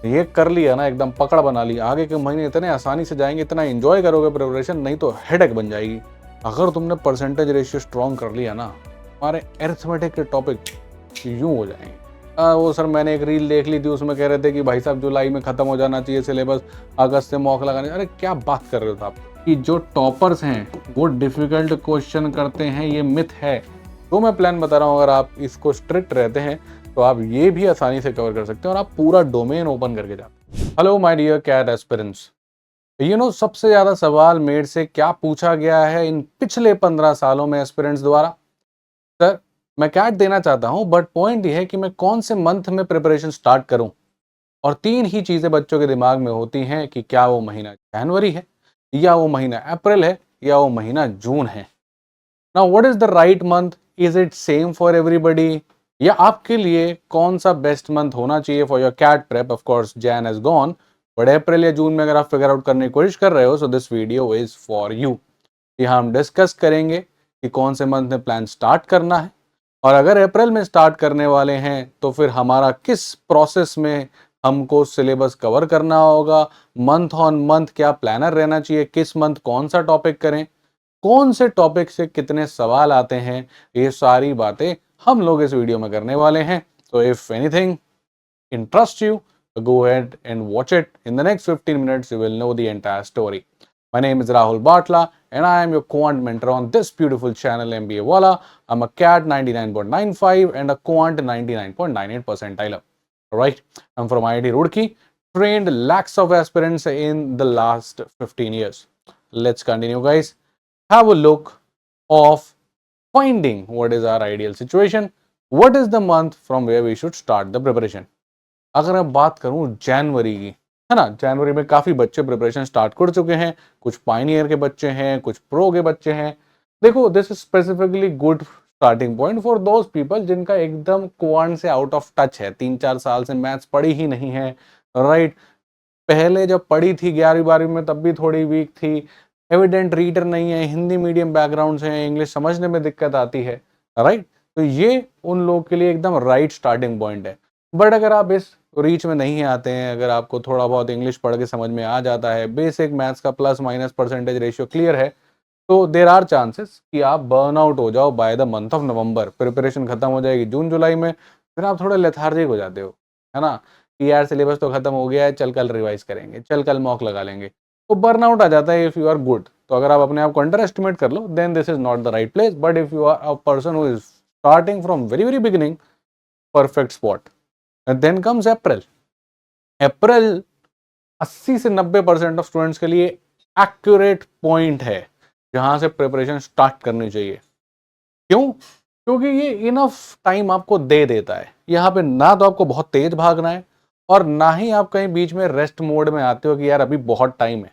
ये कर लिया ना, एकदम पकड़ बना ली, आगे के महीने इतने आसानी से जाएंगे, इतना एंजॉय करोगे प्रिपरेशन, नहीं तो हेडेक बन जाएगी। अगर तुमने परसेंटेज रेशियो स्ट्रॉन्ग कर लिया ना, हमारे अरिथमेटिक के टॉपिक यूं हो जाएंगे। वो सर मैंने एक रील देख ली थी, उसमें कह रहे थे कि भाई साहब जुलाई में खत्म हो जाना चाहिए सिलेबस, अगस्त से मॉक लगाने। अरे क्या बात कर रहे हो आप, कि जो टॉपर्स हैं वो डिफिकल्ट क्वेश्चन करते हैं, ये मिथ है। तो मैं प्लान बता रहा हूँ, अगर आप इसको स्ट्रिक्ट रहते हैं तो आप ये भी आसानी से कवर कर सकते हैं और आप पूरा डोमेन ओपन करके जाते हैं। Hello my dear CAT aspirants, सबसे ज्यादा सवाल मेरे से क्या पूछा गया है इन पिछले 15 सालों में एस्पिरेंट्स द्वारा? सर मैं कैट देना चाहता हूं, बट पॉइंट ये है कि मैं कौन से मंथ में प्रिपरेशन स्टार्ट करूं। और तीन ही चीजें बच्चों के दिमाग में होती हैं कि क्या वो महीना जनवरी है, या वो महीना अप्रैल है, या वो महीना जून है। Now what is the right month? Is it same for everybody, या आपके लिए कौन सा बेस्ट मंथ होना चाहिए for your CAT prep? Of course Jan has gone, but April या जून में अगर आप फिगर आउट करने की कोशिश कर रहे हो, so this video is for you. यहाँ हम डिस्कस करेंगे कि कौन से मंथ में प्लान स्टार्ट करना है, और अगर अप्रैल में स्टार्ट करने वाले हैं तो फिर हमारा किस प्रोसेस में हमको सिलेबस कवर करना होगा, मंथ ऑन मंथ क्या प्लानर रहना चाहिए, किस मंथ कौन सा टॉपिक करें, कौन से टॉपिक से कितने सवाल आते हैं, ये सारी बातें हम लोग इस वीडियो में करने वाले हैं। So if anything interests you, go ahead and watch it. In the next 15 minutes, you will know the entire story. My name is Rahul Batla, and I am your quant mentor on this beautiful channel, MBA Wala. I'm a CAT 99.95 and a quant 99.98 percentile. Alright, I'm from IIT Roorkee, trained lakhs of aspirants in the last 15 years. Let's continue, guys. Have a look of finding what is our ideal situation, what is the month from where we should start the preparation. अगर मैं बात करूं जनवरी की, है ना, जनवरी में काफी बच्चे प्रिपरेशन स्टार्ट कर चुके हैं, कुछ पाइनियर के बच्चे हैं, कुछ प्रो के बच्चे हैं। देखो, this is specifically good starting point for those people जिनका एकदम क्वांट से आउट ऑफ टच है, 3-4 साल से मैथ्स पढ़ी ही नहीं है, राइट। पहले जब पढ़ी थी 11वीं 12वीं में तब भी थोड़ी वीक थी, एविडेंट रीडर नहीं है, हिंदी मीडियम बैकग्राउंड से है, इंग्लिश समझने में दिक्कत आती है, राइट। तो ये उन लोगों के लिए एकदम राइट स्टार्टिंग पॉइंट है। बट अगर आप इस रीच में नहीं आते हैं, अगर आपको थोड़ा बहुत इंग्लिश पढ़ के समझ में आ जाता है, बेसिक मैथ्स का plus minus percentage ratio clear है, तो देर आर चांसेस कि आप बर्न आउट हो जाओ by the month of November. Preparation खत्म हो जाएगी जून जुलाई में, फिर आप थोड़ा लेथार्जिक हो जाते हो, है ना, कि यार सिलेबस तो खत्म हो गया है, चल कल रिवाइज करेंगे, चल कल मॉक लगा लेंगे, तो बर्नआउट आ जाता है इफ यू आर गुड। तो अगर आप अपने आप को अंडर एस्टिमेट कर लो, then this is not the right place. But if you are a person who is starting from very very beginning, perfect spot. And then comes April. April 80 से 90% of students के लिए accurate point है जहां से preparation start करनी चाहिए। क्यों? क्योंकि ये इनफ टाइम आपको दे देता है। यहाँ पे ना तो आपको बहुत तेज भागना है, और ना ही आप कहीं बीच में रेस्ट मोड में आते हो कि यार अभी बहुत टाइम है।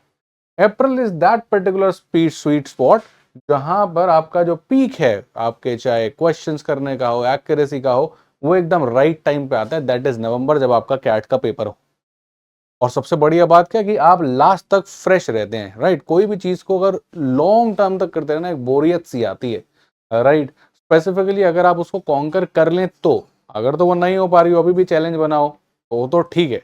April is that particular speed sweet spot जहां पर आपका जो पीक है, आपके चाहे क्वेश्चंस करने का हो, एक्यूरेसी का हो, वो एकदम राइट टाइम पे आता है। दैट इज नवंबर, जब आपका कैट का पेपर हो। और सबसे बढ़िया बात क्या, कि आप लास्ट तक फ्रेश रहते हैं, राइट। कोई भी चीज को अगर लॉन्ग टर्म तक करते हैं ना, एक बोरियत सी आती है, राइट। स्पेसिफिकली अगर आप उसको कॉन्कर कर लें तो, अगर तो वो नहीं हो पा रही हो, अभी भी चैलेंज बनाओ, तो वो तो ठीक है।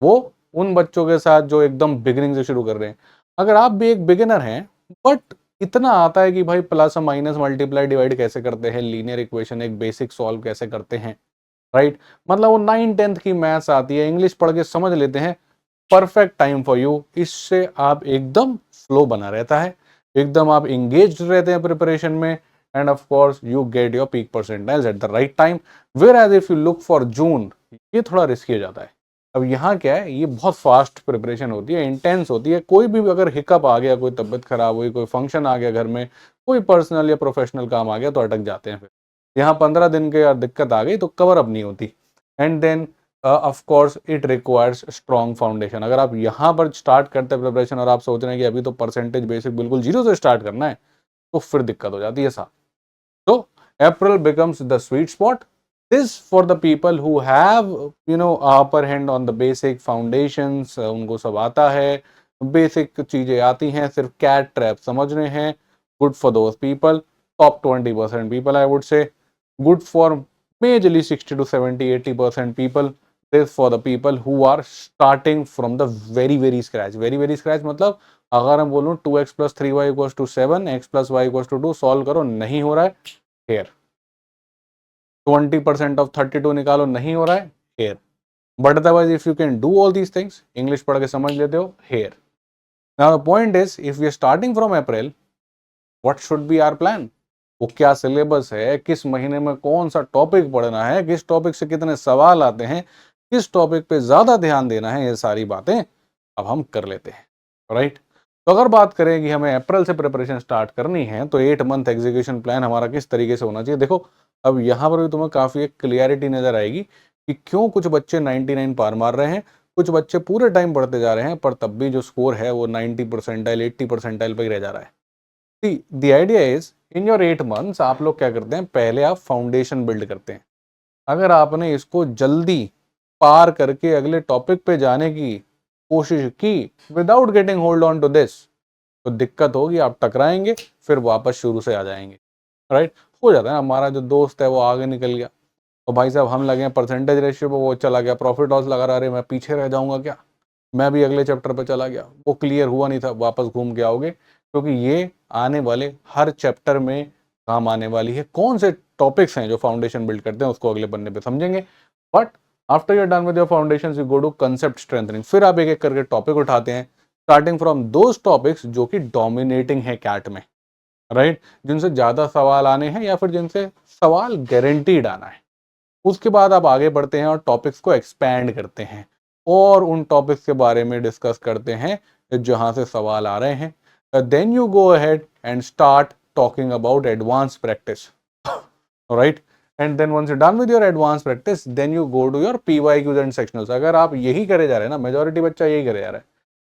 वो उन बच्चों के साथ जो एकदम बिगिनिंग से शुरू कर रहे हैं। अगर आप भी एक बिगिनर हैं, बट इतना आता है कि भाई प्लस माइनस मल्टीप्लाई डिवाइड कैसे करते हैं, लीनियर इक्वेशन एक बेसिक सॉल्व कैसे करते हैं, राइट, मतलब वो 9th-10th की मैथ्स आती है, इंग्लिश पढ़ के समझ लेते हैं, परफेक्ट टाइम फॉर यू। इससे आप एकदम फ्लो बना रहता है, एकदम आप इंगेज्ड रहते हैं प्रिपरेशन में, and of course you get your peak percentiles at the right time. Whereas if you look for June, ये थोड़ा रिस्की हो जाता है। अब यहाँ क्या है, ये बहुत फास्ट प्रिपरेशन होती है, इंटेंस होती है। कोई भी अगर हिकअप आ गया, कोई तबियत खराब हुई, कोई फंक्शन आ गया घर में, कोई पर्सनल या प्रोफेशनल काम आ गया, तो अटक जाते हैं। फिर यहाँ 15 दिन के यार दिक्कत आ गई तो कवर अप नहीं होती। And then of course it requires strong foundation. अगर आप यहाँ पर स्टार्ट करते हैं प्रिपरेशन और आप सोच रहे हैं कि अभी तो परसेंटेज बेसिक बिल्कुल जीरो से स्टार्ट करना है, तो फिर दिक्कत हो जाती है साहब। तो अप्रैल becomes the sweet spot. This for the people who have upper hand on the basic foundations, उनको सब आता है, बेसिक चीजें आती हैं, सिर्फ कैट ट्रैप समझने हैं। Good for those people, top 20% people I would say. Good for majorly 60 to 70-80% people. This for the people who are starting from the very scratch मतलब अगर हम बोलूं 2x + 3y = 7, x + y = 2 solve करो, नहीं हो रहा है, हेयर 20% ऑफ 32 निकालो, नहीं हो रहा है, here but otherwise if you can do all these things, English पढ़ के समझ लेते हो, here. Now the point is if we are starting from April, what should be our plan? वो क्या सिलेबस है, किस महीने में कौन सा टॉपिक पढ़ना है, किस टॉपिक से कितने सवाल आते हैं, किस टॉपिक पे ज्यादा ध्यान देना है, ये सारी बातें अब हम कर लेते हैं, राइट। तो अगर बात करें कि हमें अप्रैल से प्रिपरेशन स्टार्ट करनी है तो 8 मंथ एग्जीक्यूशन प्लान हमारा किस तरीके से होना चाहिए। देखो अब यहाँ पर भी तुम्हें काफी एक क्लियरिटी नजर आएगी कि क्यों कुछ बच्चे 99 पार मार रहे हैं, कुछ बच्चे पूरे टाइम पढ़ते जा रहे हैं पर तब भी जो स्कोर है वो 90 परसेंटाइल 80 परसेंटाइल पर ही रह जा रहा है। The idea is in your 8 months आप लोग क्या करते हैं, पहले आप फाउंडेशन बिल्ड करते हैं। अगर आपने इसको जल्दी पार करके अगले टॉपिक पे जाने की कोशिश की without getting hold on to this, तो दिक्कत होगी, आप टकराएंगे, फिर वापस शुरू से आ जाएंगे, राइट। हो जाता है ना, हमारा जो दोस्त है वो आगे निकल गया और भाई साहब हम लगे हैं परसेंटेज रेशियो पे, वो चला गया प्रॉफिट लॉस लगा रहा, अरे मैं पीछे रह जाऊंगा क्या, मैं भी अगले चैप्टर पे चला गया, वो क्लियर हुआ नहीं था, वापस घूम के आओगे, क्योंकि ये आने वाले हर चैप्टर में काम आने वाली है। कौन से टॉपिक्स हैं जो फाउंडेशन बिल्ड करते हैं उसको अगले पन्ने पे समझेंगे, but after you are done with your foundation you go to concept strengthening. फिर आप एक एक करके टॉपिक उठाते हैं स्टार्टिंग फ्रॉम दोज टॉपिक्स जो कि डोमिनेटिंग है कैट में, राइट, जिनसे ज्यादा सवाल आने हैं या फिर जिनसे सवाल गारंटीड आना है। उसके बाद आप आगे बढ़ते हैं और टॉपिक्स को एक्सपैंड करते हैं और उन टॉपिक्स के बारे में डिस्कस करते हैं जहां से सवाल आ रहे हैं। Then you go ahead and start talking about advance practice, right, and then once you done with your advance practice then you go to your PYQs and sectionals. अगर आप यही करे जा रहे हैं ना, मेजोरिटी बच्चा यही करे जा रहा है,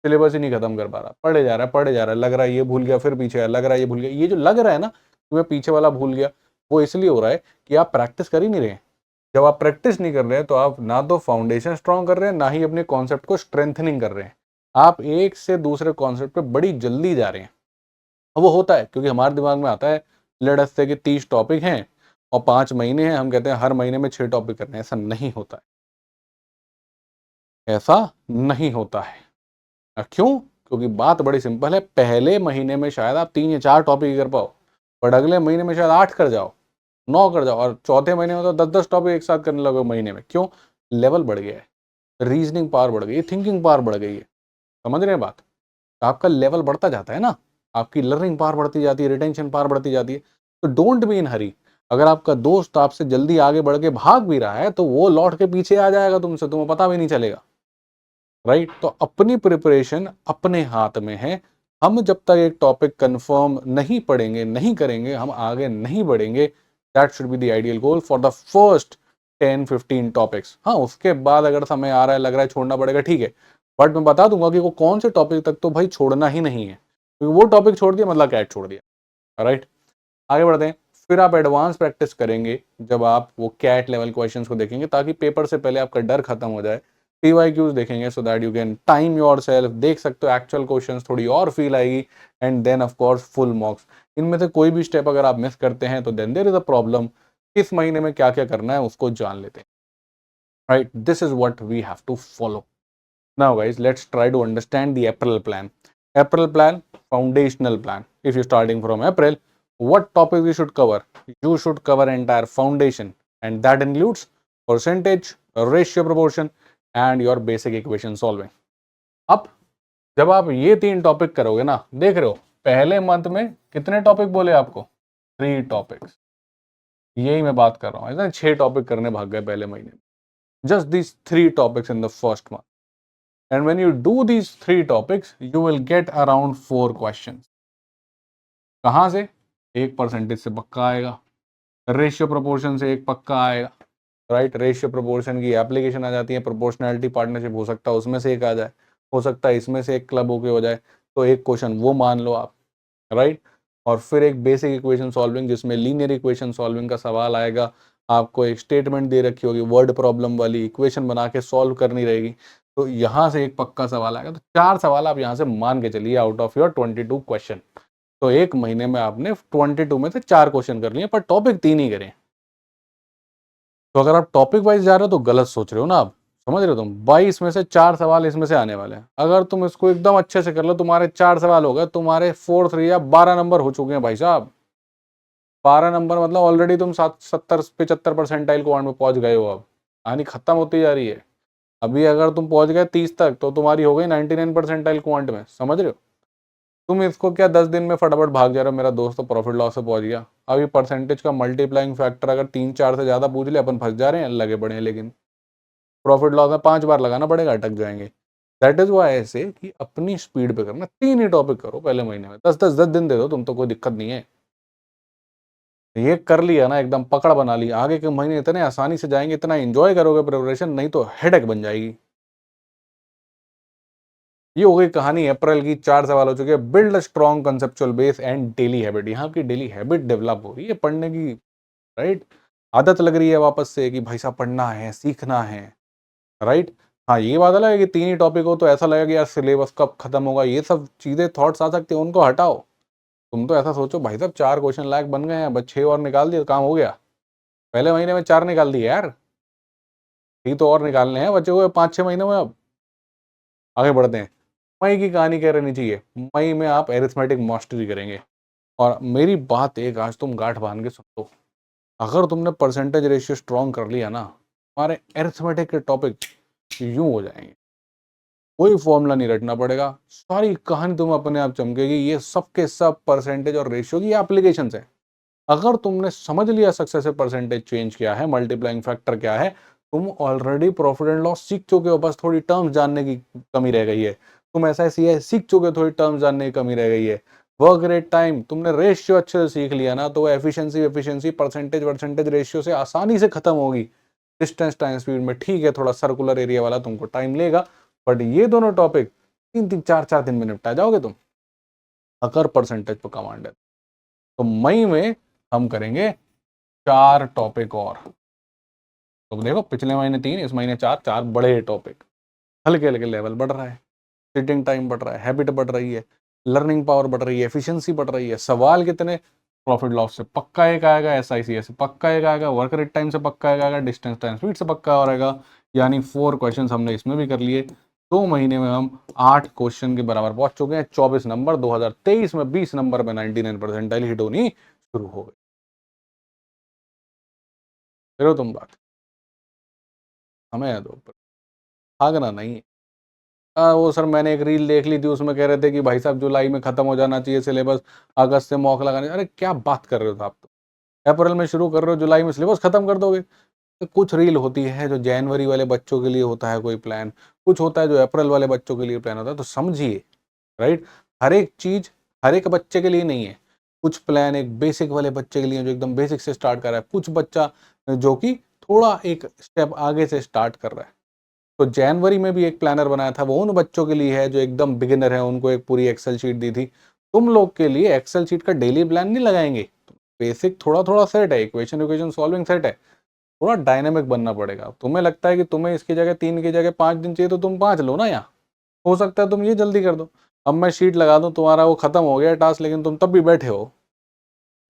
सिलेबस ही नहीं खत्म कर पा रहा, पढ़े जा रहा है, लग रहा है ये भूल गया, फिर पीछे है, लग रहा है ये भूल गया। ये जो लग रहा है ना तुम्हें पीछे वाला भूल गया, वो इसलिए हो रहा है कि आप प्रैक्टिस कर ही नहीं रहे हैं। जब आप प्रैक्टिस नहीं कर रहे हैं तो आप ना तो फाउंडेशन स्ट्रॉन्ग कर रहे हैं ना ही अपने कॉन्सेप्ट को स्ट्रेंथनिंग कर रहे हैं, आप एक से दूसरे कॉन्सेप्ट पे बड़ी जल्दी जा रहे हैं। वो होता है क्योंकि हमारे दिमाग में आता है लेट अस से कि 30 टॉपिक हैं और 5 महीने हैं, हम कहते हैं हर महीने में 6 टॉपिक करने हैं। ऐसा नहीं होता है, ऐसा नहीं होता है। क्यों? क्योंकि बात बड़ी सिंपल है, पहले महीने में शायद आप 3 या 4 टॉपिक कर पाओ, बट अगले महीने में शायद 8 कर जाओ, 9 कर जाओ, और चौथे महीने में तो 10-10 टॉपिक एक साथ करने लगे महीने में। क्यों? लेवल बढ़ गया है, रीजनिंग पावर बढ़ गई है, थिंकिंग पावर बढ़ गई है। समझ रहे हैं बात? आपका लेवल बढ़ता जाता है ना, आपकी लर्निंग पावर बढ़ती जाती है, रिटेंशन पावर बढ़ती जाती है। तो डोंट बी इन हरी। अगर आपका दोस्त आपसे जल्दी आगे बढ़ के भाग भी रहा है तो वो लौट के पीछे आ जाएगा तुमसे, तुम्हें पता भी नहीं चलेगा, राइट। तो अपनी प्रिपरेशन अपने हाथ में है। हम जब तक एक टॉपिक कंफर्म नहीं पढ़ेंगे, नहीं करेंगे, हम आगे नहीं बढ़ेंगे। That should be the ideal goal for the first 10-15 topics. हाँ, उसके बाद अगर समय आ रहा है, लग रहा है छोड़ना पड़ेगा, ठीक है, बट मैं बता दूंगा कि वो कौन से टॉपिक तक तो भाई छोड़ना ही नहीं है, क्योंकि वो टॉपिक छोड़ दिया मतलब कैट छोड़ दिया, राइट। आगे बढ़ते हैं। फिर आप एडवांस प्रैक्टिस करेंगे जब आप वो कैट लेवल क्वेश्चंस को देखेंगे, ताकि पेपर से पहले आपका डर खत्म हो जाए। PYQs देखेंगे so that you can time yourself, देख सकते हो एक्चुअल क्वेश्चंस, थोड़ी और फील आएगी, and then of course full marks. इनमें से कोई भी स्टेप अगर आप मिस करते हैं तो then there is a problem. इस महीने में क्या क्या करना है उसको जान लेते हैं, right. This is what we have to follow. Now guys let's try to understand the April plan. April plan, foundational plan. If you're starting from April, what topic you should cover? You should cover entire foundation, and that includes percentage, ratio, proportion, and your basic equation solving. अब जब आप ये 3 topic करोगे ना, देख रहे हो पहले मंथ में कितने टॉपिक बोले आपको? 3 टॉपिक्स। यही मैं बात कर रहा हूँ, ऐसा 6 टॉपिक करने भाग गए पहले महीने में। Just these 3 topics in the first month. And when you do these 3 topics, you will get around 4 questions. कहाँ से? एक परसेंटेज से पक्का आएगा, रेशियो प्रोपोर्शन से एक पक्का आएगा, राइट। रेशियो प्रोपोर्शन की एप्लीकेशन आ जाती है, प्रोपोर्शनैलिटी पार्टनरशिप हो सकता है उसमें से एक आ जाए, हो सकता है इसमें से एक क्लब होके हो जाए, तो एक क्वेश्चन वो मान लो आप, राइट। और फिर एक बेसिक इक्वेशन सॉल्विंग जिसमें लीनियर इक्वेशन सॉल्विंग का सवाल आएगा, आपको एक स्टेटमेंट दे रखी होगी, वर्ड प्रॉब्लम वाली इक्वेशन बना के सॉल्व करनी रहेगी, तो यहाँ से एक पक्का सवाल आएगा। तो 4 सवाल आप यहाँ से मान के चलिए आउट ऑफ योर 22 क्वेश्चन। तो एक महीने में आपने 22 में से 4 क्वेश्चन कर लिए, पर टॉपिक 3 ही करें। तो अगर आप टॉपिक वाइज जा रहे हो तो गलत सोच रहे हो ना आप। समझ रहे हो तुम? 22 में से 4 सवाल इसमें से आने वाले हैं। अगर तुम इसको एकदम अच्छे से कर लो, तुम्हारे 4 सवाल हो गए, तुम्हारे 4 3 या 12 नंबर हो चुके हैं भाई साहब। 12 नंबर मतलब ऑलरेडी तुम 70-75 परसेंटाइल क्वांट में पहुंच गए हो। अब कहानी खत्म होती जा रही है। अभी अगर तुम पहुंच गए 30 तक तो तुम्हारी हो गई 99 परसेंटाइल क्वांट में। समझ रहे हो? तुम इसको क्या 10 दिन में फटाफट भाग जा रहे हो। मेरा दोस्त तो प्रॉफिट लॉस से पहुंच गया। अभी परसेंटेज का मल्टीप्लाइंग फैक्टर अगर 3-4 से ज्यादा पूछ ले, अपन फंस जा रहे हैं, लगे पड़े हैं। लेकिन प्रॉफिट लॉस में 5 बार लगाना पड़ेगा, अटक जाएंगे। दैट इज वाई ऐसे कि अपनी स्पीड पे करना। 3 ही टॉपिक करो पहले महीने में, 10 दिन दे दो तुम तो, कोई दिक्कत नहीं है। ये कर लिया ना, एकदम पकड़ बना ली, आगे के महीने इतने आसानी से जाएंगे, इतना एंजॉय करोगे प्रिपरेशन, नहीं तो हेडेक बन जाएगी। ये हो गई कहानी अप्रैल की। 4 सवाल हो चुके हैं। Build a strong conceptual base and daily habit. यहाँ की डेली हैबिट डेवलप हो रही है पढ़ने की, राइट। आदत लग रही है वापस से कि भाई साहब पढ़ना है, सीखना है, राइट। हाँ, ये बात अलग है कि 3 ही टॉपिक हो तो ऐसा लगेगा कि यार सिलेबस कब खत्म होगा, ये सब चीजें थॉट्स आ सकते हैं, उनको हटाओ। तुम तो ऐसा सोचो भाई साहब 4 क्वेश्चन लायक बन गए हैं, बस 6 और निकाल दिए, काम हो गया। पहले महीने में 4 निकाल दिए यार, ये तो और निकालने हैं बच्चे को 5-6 महीने में। अब आगे बढ़ते हैं। मई की कहानी क्या रहनी चाहिए? मई में आप एरिथमेटिक मास्टरी करेंगे। और मेरी बात एक आज तुम गांठ बांध के सुन लो। अगर तुमने परसेंटेज रेशियो स्ट्रॉन्ग कर लिया ना, हमारे एरिथमेटिक के टॉपिक यूं हो जाएंगे। कोई फॉर्मूला नहीं रटना पड़ेगा, सारी कहानी तुम अपने आप चमकेगी। ये सब के सब परसेंटेज और रेशियो की एप्लीकेशन है। अगर तुमने समझ लिया सक्सेस परसेंटेज चेंज क्या है, मल्टीप्लाइंग फैक्टर क्या है, तुम ऑलरेडी प्रॉफिट एंड लॉस सीख चुके हो, बस थोड़ी टर्म्स जानने की कमी रह गई है। तुम ऐसा ऐसी सीख चुके हो, थोड़ी टर्म्स जानने की कमी रह गई है। वर्क रेट टाइम तुमने रेशियो अच्छे से सीख लिया ना, तो एफिशिएंसी एफिशिएंसी परसेंटेज रेशियो से आसानी से खत्म होगी। डिस्टेंस टाइम स्पीड में ठीक है, थोड़ा सर्कुलर एरिया वाला तुमको टाइम लेगा, बट ये दोनों टॉपिक 3-4 दिन में निपटा जाओगे तुम, अगर परसेंटेज पर कमांड है। तो मई में हम करेंगे 4 टॉपिक और। तो देखो, पिछले महीने 3, इस महीने 4, 4 बड़े टॉपिक। हल्के हल्के लेवल बढ़ रहा है, सिटिंग टाइम बढ़ रहा है, हैबिट बढ़ रही है, लर्निंग पावर बढ़ रही है, एफिशिएंसी बढ़ रही है। सवाल कितने? प्रॉफिट लॉस से पक्का एक आएगा, एसआईसी से पक्का एक आएगा, वर्क रेट टाइम से पक्का एक आएगा, डिस्टेंस टाइम स्पीड से पक्का और आएगा। यानी 4 क्वेश्चन हमने इसमें भी कर लिए। 2 महीने में हम 8 क्वेश्चन के बराबर पहुंच चुके हैं। 24 नंबर 2023 में 20 नंबर में 99 परसेंटाइल हिट होनी शुरू हो गई। फिर तुम बात हमें याद हो, भागना नहीं है। वो सर मैंने एक रील देख ली थी, उसमें कह रहे थे कि भाई साहब जुलाई में खत्म हो जाना चाहिए सिलेबस, अगस्त से मॉक लगाने। अरे क्या बात कर रहे हो आप? तो अप्रैल में शुरू कर रहे हो, जुलाई में सिलेबस खत्म कर दोगे? तो कुछ रील होती है जो जनवरी वाले बच्चों के लिए होता है कोई प्लान, कुछ होता है जो अप्रैल वाले बच्चों के लिए प्लान होता है। तो समझिए, राइट, हर एक चीज हर एक बच्चे के लिए नहीं है। कुछ प्लान एक बेसिक वाले बच्चे के लिए जो एकदम बेसिक से स्टार्ट कर रहा है, कुछ बच्चा जो कि थोड़ा एक स्टेप आगे से स्टार्ट कर रहा है। तो जनवरी में भी एक प्लानर बनाया था, वो उन बच्चों के लिए है जो एकदम बिगिनर है, उनको एक पूरी एक्सेल शीट दी थी। तुम लोग के लिए एक्सेल शीट का डेली प्लान नहीं लगाएंगे। बेसिक थोड़ा थोड़ा सेट है, इक्वेशन इक्वेशन सॉल्विंग सेट है, थोड़ा डायनेमिक बनना पड़ेगा। तुम्हें लगता है कि तुम्हें इसकी जगह 3 की जगह 5 दिन चाहिए, तो तुम 5 लो ना। यहाँ हो सकता है तुम ये जल्दी कर दो। अब मैं शीट लगा दूं, तुम्हारा वो खत्म हो गया टास्क, लेकिन तुम तब भी बैठे हो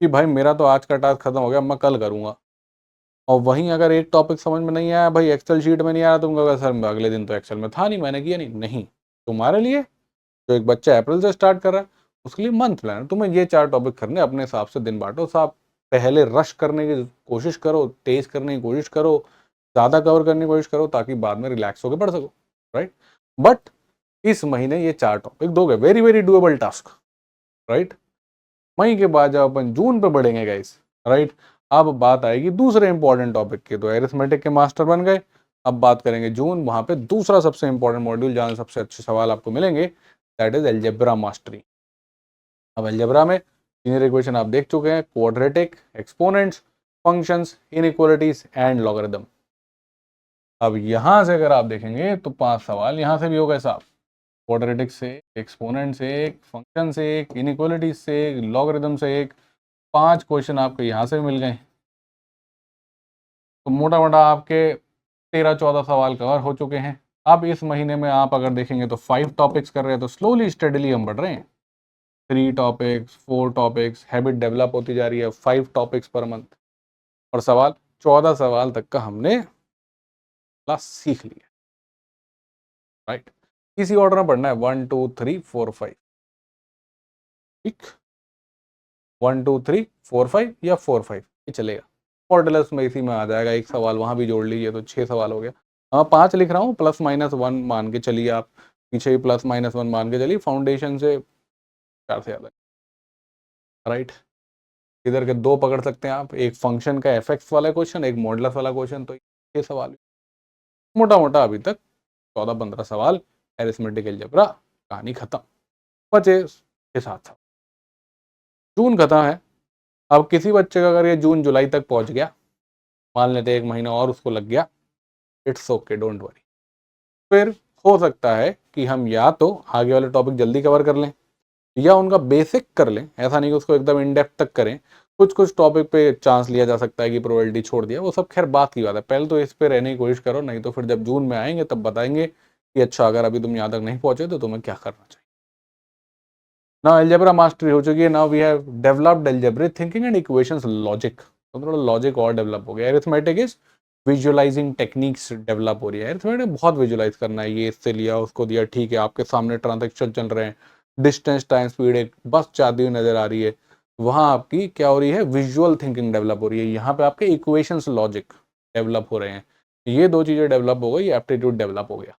कि भाई मेरा तो आज का टास्क खत्म हो गया, मैं कल करूंगा। और वहीं अगर एक टॉपिक समझ में नहीं आया, भाई एक्सेल शीट में नहीं आया, तुम कहोगे सर अगले दिन तो एक्सेल में था नहीं, मैंने किया नहीं। नहीं, तुम्हारे लिए जो एक बच्चा अप्रैल से स्टार्ट कर रहा है, उसके लिए मंथ प्लान है। तुम्हें ये 4 टॉपिक करने, अपने हिसाब से दिन बांटो। साहब पहले रश करने की कोशिश करो, तेज करने की कोशिश करो, ज़्यादा कवर करने की कोशिश करो, ताकि बाद में रिलैक्स होकर पढ़ सको, राइट। बट इस महीने ये 4 टॉपिक दोगे, very very doable task, right. मई के बाद जब अपन जून पे बढ़ेंगे गाइस, राइट, अब बात आएगी दूसरे इंपॉर्टेंट टॉपिक की। तो एरिथमेटिक के मास्टर बन गए, अब बात करेंगे जून, वहां पे दूसरा सबसे इंपॉर्टेंट मॉड्यूल जहां सबसे अच्छे सवाल आपको मिलेंगे, दैट इज अलजेब्रा मास्टरी। अब अलजेब्रा में लीनियर इक्वेशन आप देख चुके हैं, quadratic, exponents, functions, inequalities and logarithm. अब यहां से अगर आप देखेंगे तो 5 सवाल यहां से भी हो गए साहब। क्वाड्रेटिक से, एक्सपोनेंट से एक, फंक्शन से एक, इनइक्वालिटीज से एक, लॉगरिथम से एक, 5 क्वेश्चन आपको यहाँ से मिल गए। तो मोटा मोटा आपके 13-14 सवाल कवर हो चुके हैं। अब इस महीने में आप अगर देखेंगे तो 5 टॉपिक्स कर रहे हैं, तो स्लोली स्टडीली हम बढ़ रहे हैं। 3 टॉपिक्स, 4 टॉपिक्स, हैबिट डेवलप होती जा रही है, 5 टॉपिक्स पर मंथ। और सवाल 14 सवाल तक का हमने क्लास सीख लिया। राइट। इसी ऑर्डर में पढ़ना है 1 2 3 4 5, ठीक, 1 2 3 4 5 या 4 5 ये चलेगा। मॉडुलस में इसी में आ जाएगा, एक सवाल वहां भी जोड़ लीजिए तो 6 सवाल हो गया। हाँ 5 लिख रहा हूँ, +-1 मान के चलिए, आप पीछे ही +-1 मान के चलिए, फाउंडेशन से 4 से ज़्यादा, राइट। इधर के 2 पकड़ सकते हैं आप, एक फंक्शन का एफ वाला क्वेश्चन, एक मॉडुलस वाला क्वेश्चन, तो ये सवाल मोटा मोटा अभी तक 14-15 सवाल एरिथमेटिक अलजेब्रा, कहानी खत्म। बचे 6-7 सवाल, जून खत्म है। अब किसी बच्चे का अगर ये जून जुलाई तक पहुंच गया, मान लेते 1 महीना और उसको लग गया, इट्स ओके, डोंट वरी। फिर हो सकता है कि हम या तो आगे वाले टॉपिक जल्दी कवर कर लें या उनका बेसिक कर लें, ऐसा नहीं कि उसको एकदम इन डेप्थ तक करें। कुछ कुछ टॉपिक पे चांस लिया जा सकता है कि प्रोबेबिलिटी छोड़ दिया, वो सब खैर बात की बात है। पहले तो इस पे रहने की कोशिश करो, नहीं तो फिर जब जून में आएंगे तब बताएंगे कि अच्छा अगर अभी तुम यहाँ तक नहीं पहुंचे तो तुम्हें क्या करना चाहिए। नाउ अलजेब्रा मास्टरी हो चुकी है, now we have developed algebraic thinking and equations logic, तो थोड़ा लॉजिक और डेवलप हो गया। Arithmetic is visualising techniques develop हो रही है। अरिथमेटिक बहुत विजुअलाइज करना है, ये इससे लिया उसको दिया, ठीक है, आपके सामने ट्रांजेक्शन चल रहे हैं, डिस्टेंस टाइम स्पीड एक बस जाती हुई नजर आ रही है, वहां आपकी क्या हो रही है, विजुअल थिंकिंग डेवलप हो रही है। यहाँ पे आपके इक्वेशंस लॉजिक डेवलप हो रहे हैं, ये 2 चीजें डेवलप हो गई, एप्टीट्यूड डेवलप हो गया।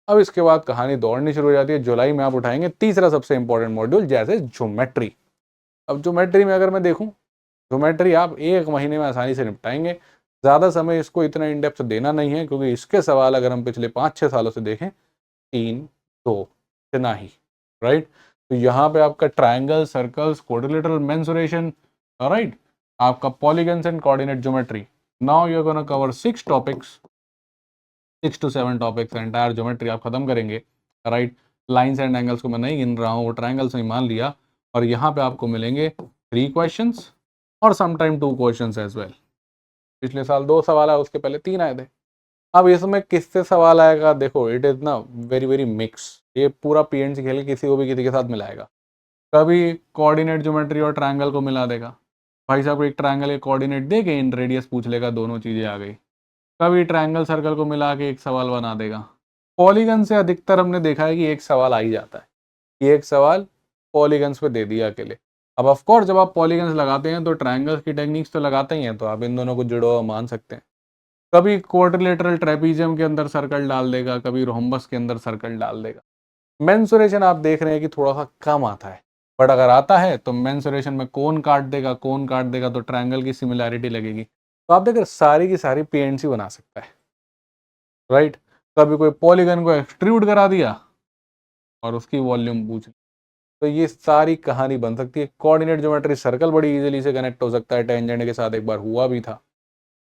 अब इसके बाद कहानी दौड़नी शुरू हो जाती है। जुलाई में आप उठाएंगे तीसरा सबसे इंपॉर्टेंट मॉड्यूल, जैसे ज्योमेट्री। अब ज्योमेट्री में अगर मैं देखूं, ज्योमेट्री आप 1 महीने में आसानी से निपटाएंगे। ज़्यादा समय इसको इतना इन डेप्थ देना नहीं है, क्योंकि इसके सवाल अगर हम पिछले 5-6 सालों से देखें, 3 2 इतना ही, राइट। तो यहाँ पे आपका triangle, circles, quadrilateral mensuration, right, आपका polygons and coordinate geometry. Now you are gonna cover 6 topics, 6 to 7 topics, entire geometry आप खत्म करेंगे, राइट। लाइन्स एंड एंगल्स को मैं नहीं गिन रहा हूँ, वो ट्राइंगल्स नहीं मान लिया। और यहाँ पे आपको मिलेंगे 3 क्वेश्चंस और समटाइम 2 क्वेश्चंस एज वेल। पिछले साल 2 सवाल आए, उसके पहले 3 आए थे। अब इसमें किससे सवाल आएगा, देखो इट इज ना वेरी वेरी मिक्स, ये पूरा पीएनसी खेल किसी को भी किसी के साथ मिलाएगा। कभी कोऑर्डिनेट ज्योमेट्री और ट्राइंगल को मिला देगा, भाई साहब एक ट्राइंगल के कोऑर्डिनेट दे के इन रेडियस पूछ लेगा, दोनों चीज़ें आ गई। कभी ट्राइंगल सर्कल को मिला के एक सवाल बना देगा। पॉलीगन से अधिकतर हमने देखा है कि एक सवाल आ ही जाता है, कि एक सवाल पॉलीगन्स पे दे दिया अकेले। अब ऑफ कोर्स जब आप पॉलीगन्स लगाते हैं तो ट्राइंगल्स की टेक्निक्स तो लगाते ही हैं, तो आप इन दोनों को जुड़ो मान सकते हैं। कभी क्वाड्रिलेटरल ट्रेपीजियम के अंदर सर्कल डाल देगा, कभी रोम्बस के अंदर सर्कल डाल देगा। मेंसुरेशन आप देख रहे हैं कि थोड़ा सा कम आता है, बट अगर आता है तो मेंसुरेशन में कोन काट देगा, कोन काट देगा तो ट्राइंगल की सिमिलैरिटी लगेगी। तो आप देख रहे सारी की सारी पीएनसी बना सकता है, राइट। कभी कोई पॉलीगन को एक्सट्रूड करा दिया और उसकी वॉल्यूम पूछ ली, तो ये सारी कहानी बन सकती है। कोऑर्डिनेट ज्योमेट्री सर्कल बड़ी इजीली से कनेक्ट हो सकता है, टेंजेंट के साथ एक बार हुआ भी था।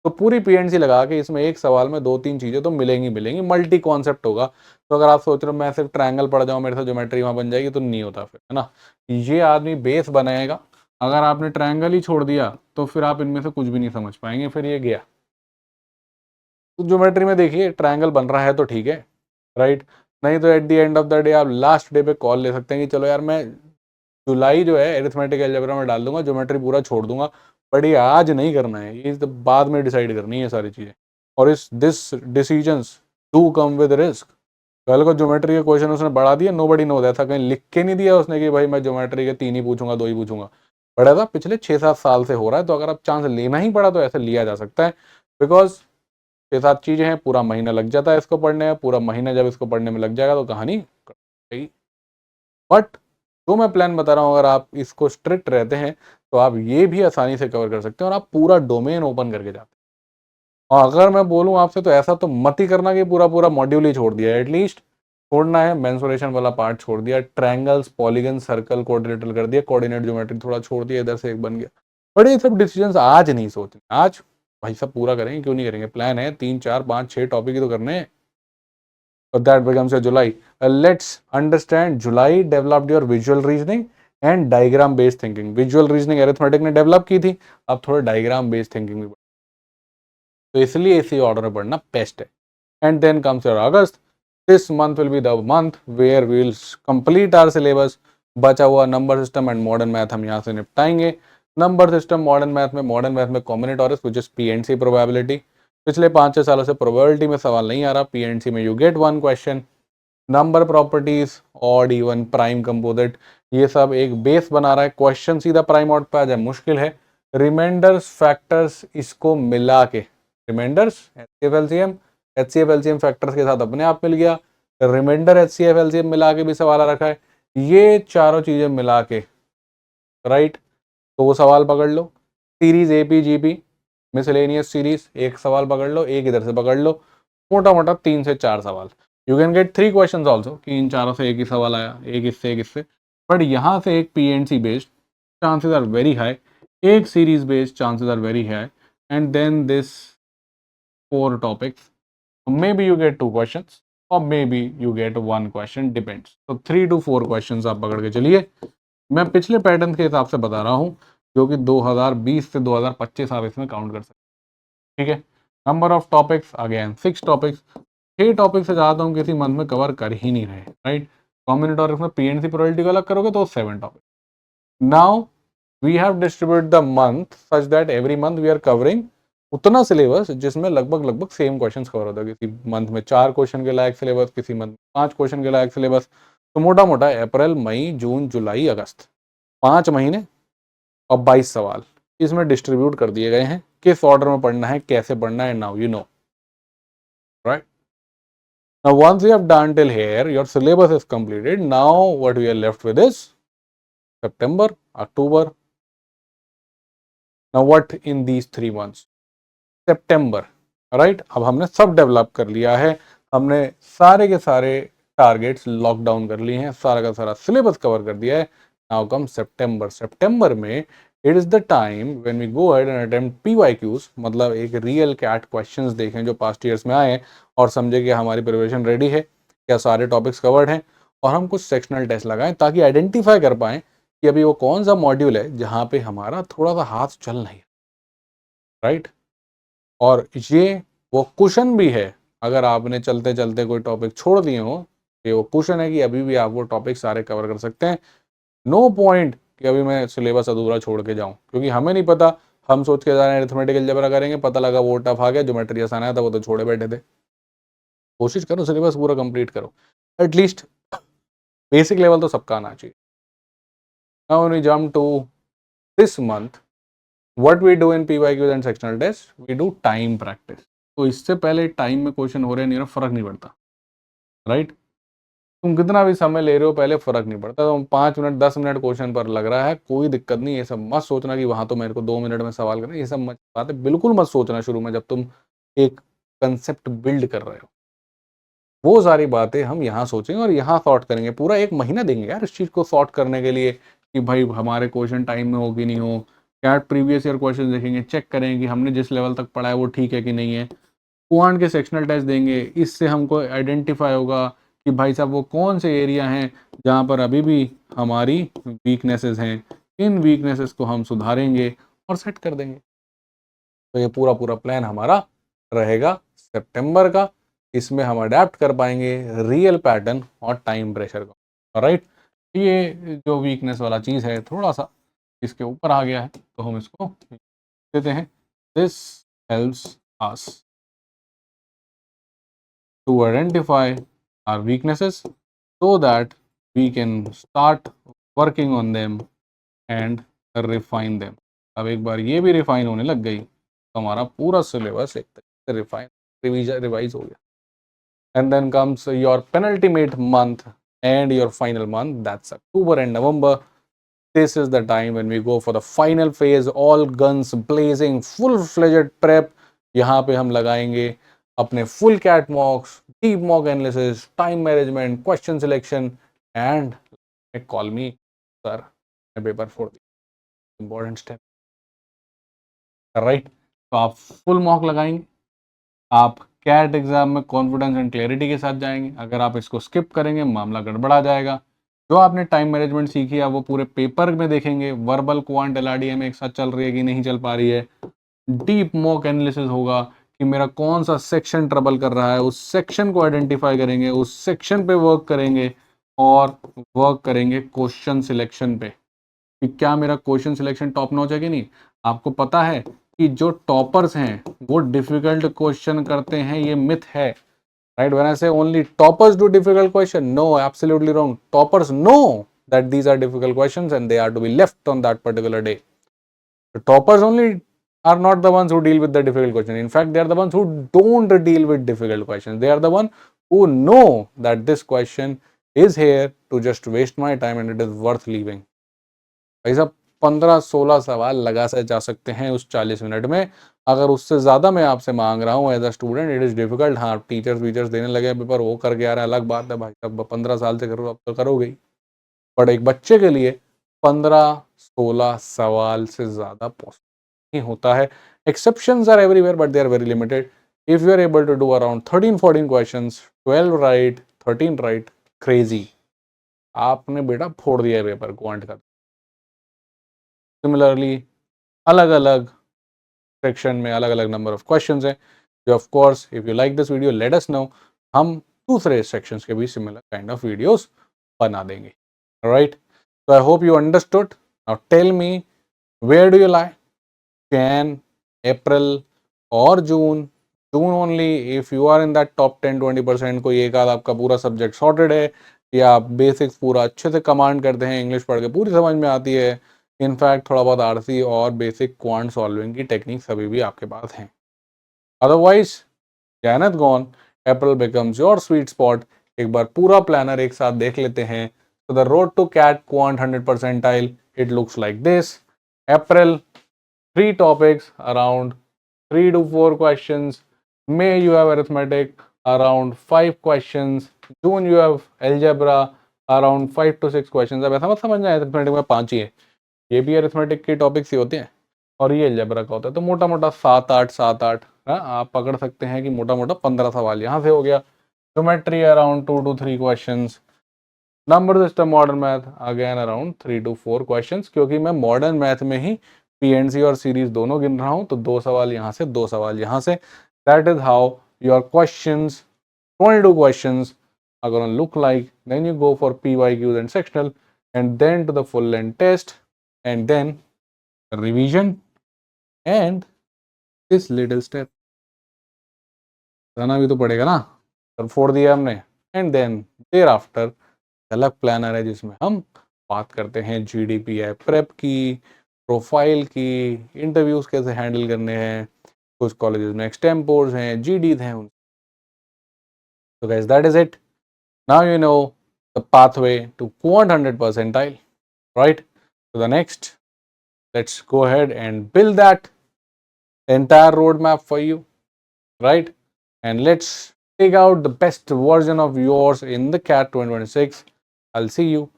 तो पूरी पीएनसी लगा के इसमें एक सवाल में 2-3 चीजें तो मिलेंगी मिलेंगी, मल्टी कॉन्सेप्ट होगा। तो अगर आप सोच रहे हो मैं सिर्फ ट्रायंगल पढ़ जाऊँ मेरे से ज्योमेट्री वहां बन जाएगी, तो नहीं होता फिर, है ना। ये आदमी बेस बनाएगा, अगर आपने ट्रायंगल ही छोड़ दिया तो फिर आप इनमें से कुछ भी नहीं समझ पाएंगे, फिर ये गया। तो ज्योमेट्री में देखिए ट्रायंगल बन रहा है तो ठीक है, राइट। नहीं तो at the end of the day आप लास्ट डे पे कॉल ले सकते हैं कि चलो यार मैं जुलाई जो है एरिथमेटिक अलजेब्रा में डाल दूंगा, ज्योमेट्री पूरा छोड़ दूंगा, बट ये आज नहीं करना है, ये तो बाद में डिसाइड करनी है सारी चीज़ें। और इस this decisions do come with risk. कल को ज्योमेट्री के क्वेश्चन उसने बढ़ा दिया, नो बडी नो, ऐसा कहीं लिख के नहीं दिया उसने कि भाई मैं ज्योमेट्री के 3 ही पूछूंगा, 2 ही पूछूंगा। बड़ा था पिछले 6-7 साल से हो रहा है, तो अगर आप चांस लेना ही पड़ा तो ऐसे लिया जा सकता है, बिकॉज 6-7 चीजें हैं, पूरा महीना लग जाता है इसको पढ़ने में, पूरा महीना जब इसको पढ़ने में लग जाएगा तो कहानी। बट जो मैं प्लान बता रहा हूँ, अगर आप इसको स्ट्रिक्ट रहते हैं तो आप ये भी आसानी से कवर कर सकते हैं, और आप पूरा डोमेन ओपन करके जाते हैं। और अगर मैं बोलूँ आपसे तो ऐसा तो मत ही करना कि पूरा पूरा मॉड्यूल ही छोड़ दिया, एटलीस्ट छोड़ना है मेंसुरेशन वाला पार्ट छोड़ दिया, ट्रायंगल्स, पॉलीगन, सर्कल, क्वाड्रिलेटरल कर दिया, कोऑर्डिनेट ज्योमेट्री थोड़ा छोड़ दिया, इधर से एक बन गया। बट ये सब डिसीजंस आज नहीं सोचने, आज भाई सब पूरा करेंगे, क्यों नहीं करेंगे, प्लान है 3-4-5-6 टॉपिक ही तो करने हैं। That becomes a July. Let's understand July developed your visual reasoning and diagram based thinking. Visual reasoning arithmetic ने develop की थी, अब थोड़ा diagram based thinking भी, तो इसलिए इसी ऑर्डर में पढ़ना बेस्ट है। And then comes your August. This month will be the month where we will complete our syllabus. बचा हुआ number system and modern math हम यहाँ से निपटाएंगे। नंबर सिस्टम, मॉडर्न मैथ में कॉम्बिनेटोरियस विच इज पीएनसी प्रोबेबिलिटी। पिछले 5-6 सालों से प्रोबेबिलिटी में सवाल नहीं आ रहा, पीएनसी में you get 1 question, number properties, odd even prime composite, ये सब एक बेस बना रहा है। क्वेश्चन सीधा प्राइम ऑड पे आ जाए मुश्किल है। रिमाइंडर्स फैक्टर्स इसको मिला के, रिमाइंडर्स एचसीएफ एलसीएम फैक्टर्स के साथ अपने आप मिल गया, रिमाइंडर एचसीएफ एलसीएम मिला के भी सवाल आ रखा है। ये चारों चीजें मिला के राइट, तो वो सवाल पकड़ लो। सीरीज एपीजीपी मिसलेनियस सीरीज, एक सवाल पकड़ लो, एक इधर से पकड़ लो, मोटा मोटा 3 से 4 सवाल। You can get 3 questions also कि इन चारों से एक ही सवाल आया, एक इससे एक इससे, बट यहाँ से एक PNC based chances are very high, एक series based chances are very high, and then this 4 topics, maybe you get 2 questions और maybe you get 1 question, depends. तो 3 to 4 क्वेश्चंस आप पकड़ के चलिए। मैं पिछले पैटर्न के हिसाब से बता रहा हूँ, जो कि 2020 से 2025 आप इसमें काउंट कर सकते हैं, ठीक है। Number of topics again 6 topics, 6 topic से ज़्यादा हम किसी मंथ में कवर कर ही नहीं रहे, राइट। कॉम्बिनेटोरिक्स में पीएनसी प्रोबेबिलिटी को अलग करोगे तो 7 topic. Now we have distribute the month such that every month we are covering उतना सिलेबस जिसमें लगभग सेम क्वेश्चंस कवर होता है। किसी मंथ में 4 क्वेश्चन के लायक सिलेबस, किसी मंथ में 5 क्वेश्चन के लायक सिलेबस। तो मोटा मोटा अप्रैल मई जून जुलाई अगस्त 5 महीने और 22 सवाल इसमें डिस्ट्रीब्यूट कर दिए गए हैं, किस ऑर्डर में पढ़ना है, कैसे पढ़ना है, now you know, right. Now once you have done till here, your syllabus is completed. Now what we are left with is September, October. Now what in these 3 months? September, right? अब हमने सब develop कर लिया है, हमने सारे के सारे टारगेट्स लॉकडाउन कर लिए हैं, सारा का सारा सिलेबस कवर कर दिया है। नाउ कम सितंबर। सितंबर में it is the time when we go ahead and attempt PYQs, मतलब एक रियल कैट क्वेश्चंस देखें जो पास्ट ईयर्स में आए हैं और समझे कि हमारी प्रिपरेशन रेडी है, क्या सारे टॉपिक्स कवर्ड हैं, और हम कुछ सेक्शनल टेस्ट लगाएं ताकि आइडेंटिफाई कर पाएं कि अभी वो कौन सा मॉड्यूल है जहाँ पे हमारा थोड़ा सा हाथ चल नहीं है, राइट। और ये वो कुशन भी है, अगर आपने चलते चलते कोई टॉपिक छोड़ दिए हो, ये वो कुशन है कि अभी भी आप वो टॉपिक सारे कवर कर सकते हैं। नो पॉइंट कि अभी मैं सिलेबस अधूरा छोड़ के जाऊं, क्योंकि हमें नहीं पता, हम सोच के जा रहे हैं अरिथमेटिक अलजेब्रा करेंगे, पता लगा वो टफ आ गया, ज्योमेट्री आसान आया था वो तो छोड़े बैठे थे। कोशिश करो सिलेबस पूरा कंप्लीट करो, एटलीस्ट बेसिक लेवल तो सबका आना चाहिए। Now when we jump to this month, what we do in PYQs and sectional test, we do time practice. तो इससे पहले टाइम में क्वेश्चन हो रहे हैं नहीं, फर्क नहीं पड़ता, राइट। तुम कितना भी समय ले रहे हो पहले फर्क नहीं पड़ता, तुम 5 मिनट 10 मिनट क्वेश्चन पर लग रहा है, कोई दिक्कत नहीं। ये सब मत सोचना कि वहां तो मेरे को 2 मिनट में सवाल करना, ये सब मत बातें बिल्कुल मत सोचना शुरू में, जब तुम एक कंसेप्ट बिल्ड कर रहे हो। वो सारी बातें हम यहाँ सोचेंगे और यहाँ सॉर्ट करेंगे, पूरा 1 महीना देंगे यार इस चीज़ को सॉर्ट करने के लिए कि भाई हमारे क्वेश्चन टाइम में हो कि नहीं हो, क्या प्रीवियस ईयर क्वेश्चन देखेंगे, चेक करेंगे कि हमने जिस लेवल तक पढ़ा है वो ठीक है कि नहीं है। क्वांट के सेक्शनल टेस्ट देंगे, इससे हमको आइडेंटिफाई होगा कि भाई साहब वो कौन से एरिया हैं जहाँ पर अभी भी हमारी वीकनेसेस हैं, इन वीकनेसेस को हम सुधारेंगे और सेट कर देंगे। तो ये पूरा पूरा प्लान हमारा रहेगा सितंबर का, इसमें हम अडेप्ट कर पाएंगे रियल पैटर्न और टाइम प्रेशर को, राइट। ये जो वीकनेस वाला चीज़ है थोड़ा सा इसके ऊपर आ गया है, तो हम इसको देते हैं, this helps us to identify our weaknesses so that we can start working on them and refine them। अब एक बार ये भी रिफाइन होने लग गई तो हमारा पूरा सिलेबस एक तरीके से रिवाइज हो गया। And then comes your penultimate month and your final month, that's October and November. This is the time when we go for the final phase, all guns blazing, full-fledged prep। यहाँ पे हम लगाएंगे अपने full CAT mocks, deep mock analysis, time management, question selection and call me sir, paper फोड़ दिया, important step, right. तो आप full mock लगाएंगे, आप कैट एग्जाम में कॉन्फिडेंस एंड क्लैरिटी के साथ जाएंगे। अगर आप इसको स्किप करेंगे मामला गड़बड़ा जाएगा। जो आपने टाइम मैनेजमेंट सीखी है वो पूरे पेपर में देखेंगे, वर्बल क्वांट एलआरडीएम एक साथ चल रही है कि नहीं चल पा रही है। डीप मॉक एनालिसिस होगा कि मेरा कौन सा सेक्शन ट्रबल कर रहा है, उस सेक्शन को आइडेंटिफाई करेंगे, उस सेक्शन पे वर्क करेंगे और वर्क करेंगे क्वेश्चन सिलेक्शन पे कि क्या मेरा क्वेश्चन सिलेक्शन टॉप नॉच है कि नहीं। आपको पता है कि जो टॉपर्स हैं वो डिफिकल्ट क्वेश्चन करते हैं, ये मिथ है, right? When I say only toppers do difficult question, no, absolutely wrong. Toppers know that these are difficult questions and they are to be left on that particular day. The toppers only are not the ones who deal with the difficult question. In fact, they are the ones who don't deal with difficult questions. They are the one who know that this question is here to just waste my time and it is worth leaving. भाई साहब 15-16 सवाल लगा से जा सकते हैं उस 40 minute में. अगर उससे ज़्यादा मैं आपसे मांग रहा हूँ as a student, it is difficult. हाँ, टीचर्स वीचर्स देने लगे पेपर, वो करके आ रहा है, अलग बात है भाई साहब. 15 साल से करो, अब तो करोगे ही. बट एक बच्चे के लिए 15-16 सवाल से ज़्यादा पॉसिबल नहीं होता है. Exceptions are everywhere but they are very limited. If you are able to do around 13-14 questions, 12 right, 13 right, crazy. आपने बेटा फोड़ दिया पेपर क्वांट का. सिमिलरली अलग अलग सेक्शन में अलग अलग नंबर ऑफ क्वेश्चंस हैं जो of course if you like this video let us know, हम दूसरे सेक्शंस के भी सिमिलर काइंड ऑफ वीडियोस बना देंगे. Right, so I hope you understood. Now tell me, where do you lie? Jan, April or June? June only if you are in that top 10-20%. कोई एक आध आपका पूरा सब्जेक्ट सॉर्टेड है या आप बेसिक्स पूरा अच्छे से कमांड करते हैं, इंग्लिश पढ़ के पूरी समझ में आती है. इनफैक्ट थोड़ा बहुत आरसी और बेसिक क्वांट सॉल्विंग की टेक्निक्स अभी भी आपके पास हैं. Otherwise Jan is gone, April becomes your sweet spot. एक बार पूरा प्लानर एक साथ देख लेते हैं. So the road to CAT Quant 100 percentile, it looks like this. April, 3 topics, around 3 to 4 questions. May you have arithmetic, around 5 questions. June you have algebra, around 5 to 6 questions. अब ऐसा मत समझना arithmetic में 5 ही है, ये भी arithmetic के topics ही होते हैं और ये अलजेब्रा का होता है. तो मोटा मोटा 7-8 आप पकड़ सकते हैं कि मोटा मोटा 15 सवाल यहाँ से हो गया. Geometry around 2 to 3 questions. Number system modern math again around 3 to 4 questions, क्योंकि मैं मॉडर्न मैथ में ही पीएनसी और सीरीज दोनों गिन रहा हूँ. तो 2 सवाल यहाँ से, 2 सवाल यहाँ से. That is how your questions, 22 questions are going to look like. Then you go for PYQs and sectional and then to the full length test and then revision and this little step. जाना भी तो पड़ेगा ना, तो फोड़ दिया हमने. And then there after अलग प्लानर है जिसमें हम बात करते हैं GDPI प्रेप की, प्रोफाइल की, इंटरव्यूज कैसे हैंडल करने हैं, कुछ कॉलेजेस में एक्सटेम्पोर्स हैं, GDs हैं. So guys, that is it. Now you know the pathway to Quant 100 percentile, right? So the next, let's go ahead and build that entire roadmap for you, right? And let's take out the best version of yours in the CAT 2026. I'll see you in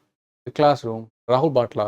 the classroom. Rahul Batla.